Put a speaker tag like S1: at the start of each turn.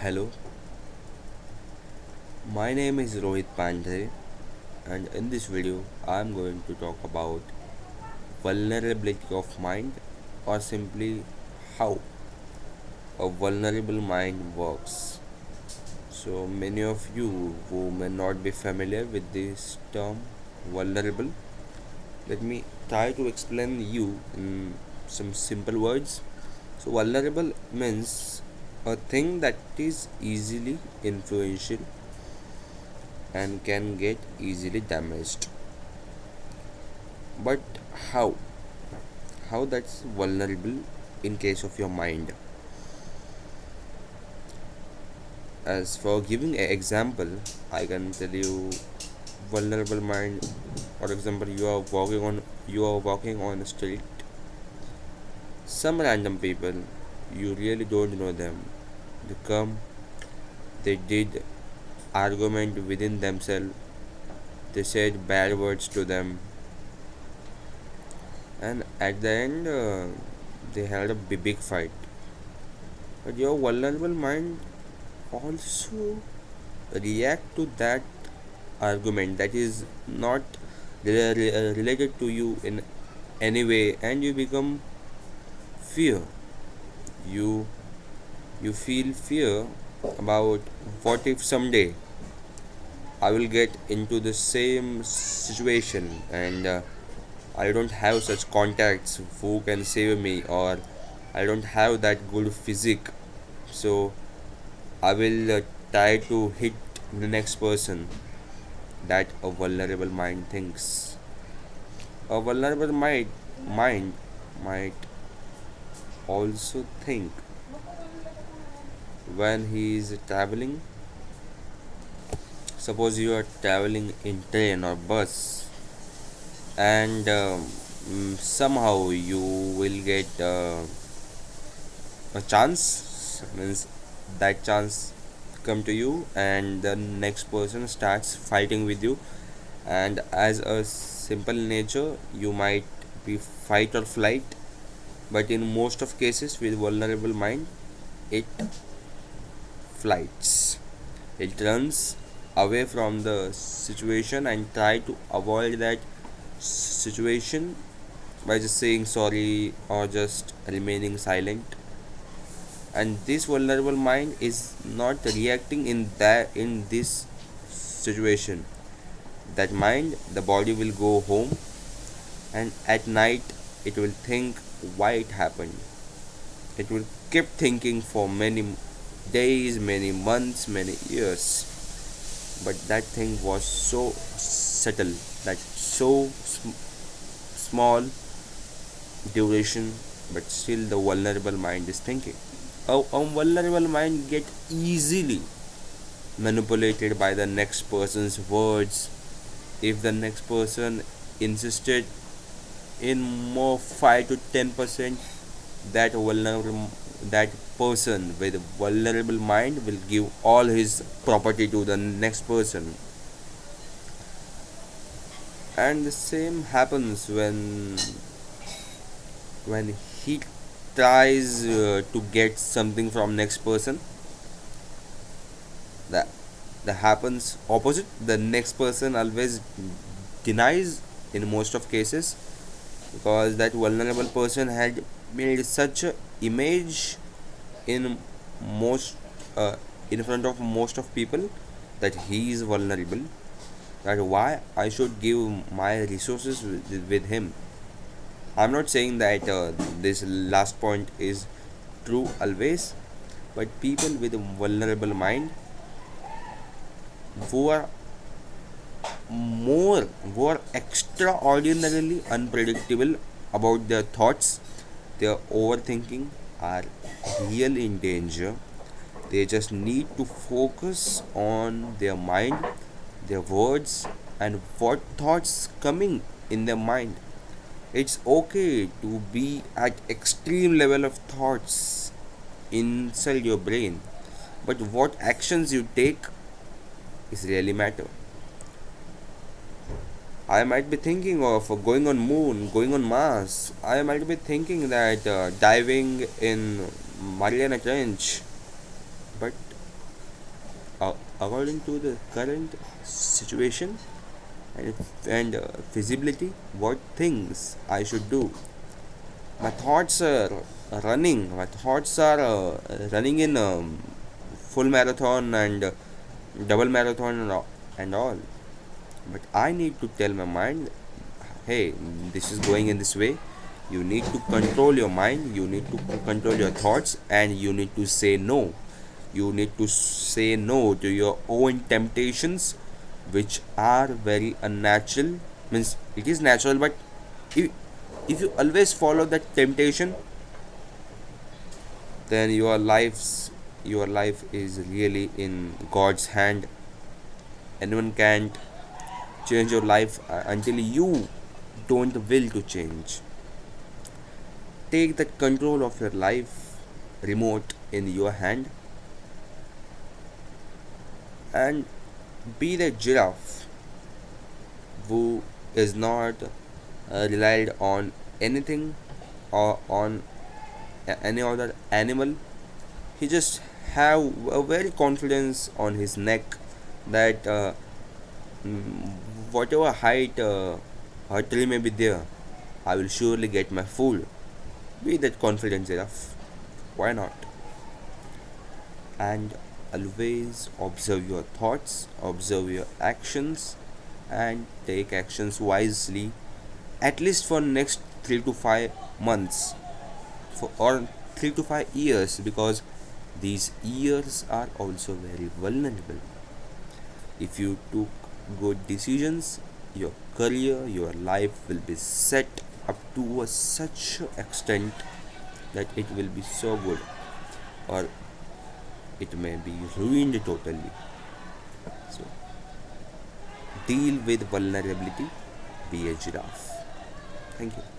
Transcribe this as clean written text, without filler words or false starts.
S1: Hello, my name is Rohit Pandey, and in this video, I'm going to talk about vulnerability of mind, or simply how a vulnerable mind works. So, many of you who may not be familiar with this term vulnerable, let me try to explain you in some simple words. So, vulnerable means a thing that is easily influential and can get easily damaged. But how? How that's vulnerable in case of your mind? As for giving an example, I can tell you vulnerable mind. For example, you are walking on a street. Some random people, you really don't know them. They come, they did argument within themselves. They said bad words to them, and at the end, they had a big fight. But your vulnerable mind also react to that argument that is not related to you in any way, and you become fear. You you feel fear about what if someday I will get into the same situation, and I don't have such contacts who can save me, or I don't have that good physique, so I will try to hit the next person. That a vulnerable mind thinks. A vulnerable mind might also think when he is traveling. Suppose you are traveling in train or bus, and somehow you will get a chance. Means that chance come to you, and the next person starts fighting with you, and as a simple nature you might be fight or flight. But in most of cases with vulnerable mind, it flights. It runs away from the situation and try to avoid that situation by just saying sorry or just remaining silent. And this vulnerable mind is not reacting in this situation. That mind, the body will go home, and at night it will think why it happened. It will keep thinking for many days, many months, many years. But that thing was so subtle, that so small duration, but still the vulnerable mind is thinking. A vulnerable mind get easily manipulated by the next person's words. If the next person insisted in more 5 to 10%, that person with a vulnerable mind will give all his property to the next person. And the same happens when he tries to get something from next person. That that happens opposite. The next person always denies in most of cases, because that vulnerable person had made such a image in most uh, in front of most of people, that he is vulnerable, that why I should give my resources with him. I'm not saying that this last point is true always, but people with a vulnerable mind, who are who are extraordinarily unpredictable about their thoughts, their overthinking, are real in danger. They just need to focus on their mind, their words, and what thoughts coming in their mind. It's okay to be at extreme level of thoughts inside your brain, but what actions you take is really matter. I might be thinking of going on moon, going on Mars. I might be thinking that diving in Mariana Trench. But according to the current situation and, feasibility, what things I should do. My thoughts are running. My thoughts are running in full marathon and double marathon and all. But I need to tell my mind, hey, this is going in this way. You need to control your mind, you need to control your thoughts, and you need to say no. You need to say no to your own temptations, which are very unnatural. Means it is natural, but if, if you always follow that temptation, then your life is really in God's hand. Anyone can't change your life until you don't will to change. Take the control of your life remote in your hand and be the giraffe who is not relied on anything or on any other animal. He just have a very confidence on his neck that mm, whatever height hurdle may be there, I will surely get my food. Be that confident enough. Why not? And always observe your thoughts, observe your actions, and take actions wisely. At least for next 3 to 5 months, for or 3 to 5 years, because these years are also very vulnerable. If you took good decisions, your career, your life will be set up to a such extent that it will be so good, or it may be ruined totally. So deal with vulnerability, be a giraffe. Thank you.